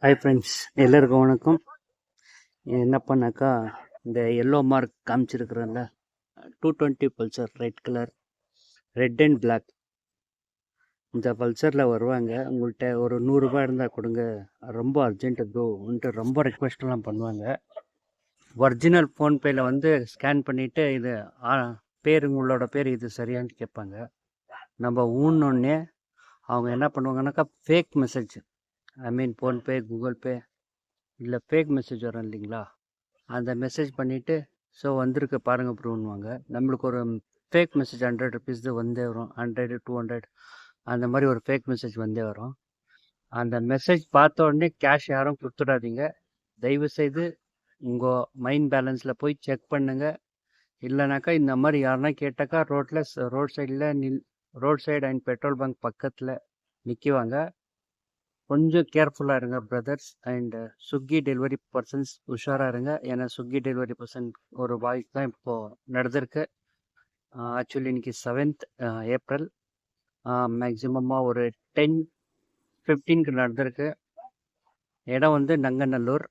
Hi friends, எல்லாருக்கும் வணக்கம். என்ன பண்ணாக்கா, இந்த எல்லோ மார்க் காமிச்சிருக்கிறேன்ல, 220 Pulsar red colour, red and black. இந்த பல்சரில் வருவாங்க. உங்கள்கிட்ட ஒரு 100 ரூபாய் இருந்தால் கொடுங்க, ரொம்ப அர்ஜென்ட்டு ப்ரோன்ட்டு ரொம்ப ரெக்வெஸ்ட்லாம் பண்ணுவாங்க. ஒரிஜினல் ஃபோன்பேயில் வந்து ஸ்கேன் பண்ணிவிட்டு இது உங்களோட பேர் இது சரியான்னு கேட்பாங்க. நம்ம ஊன்னொன்னே அவங்க என்ன பண்ணுவாங்கன்னாக்கா ஃபேக் மெசேஜ், ஐ மீன் ஃபோன்பே, கூகுள் பே இல்லை ஃபேக் மெசேஜ் வரும் இல்லைங்களா, அந்த மெசேஜ் பண்ணிவிட்டு ஸோ வந்திருக்கு பாருங்கள் ப்ரூன்னுவாங்க. நம்மளுக்கு ஒரு ஃபேக் மெசேஜ் 100 rupees வந்தே வரும், 100, 200 அந்த மாதிரி ஒரு ஃபேக் மெசேஜ் வந்தே வரும். அந்த மெசேஜ் பார்த்த உடனே கேஷ் யாரும் கொடுத்துடாதீங்க. தயவுசெய்து உங்கள் மைண்ட் பேலன்ஸில் போய் செக் பண்ணுங்கள். இல்லைனாக்கா இந்த மாதிரி யாருன்னா கேட்டாக்கா road side and petrol bunk பக்கத்தில் நிற்குவாங்க. கொஞ்சம் கேர்ஃபுல்லாக இருங்க brothers. And Swiggy delivery persons உஷாராக இருங்க. ஏன்னா ஸ்விக்கி டெலிவரி பர்சன் ஒரு வாய்ஸ் தான் இப்போது நடந்திருக்கு. ஆக்சுவலி இன்னைக்கு 7th ஏப்ரல், மேக்ஸிமமாக ஒரு 10-15க்கு நடந்திருக்கு. இடம் வந்து நங்கநல்லூர்.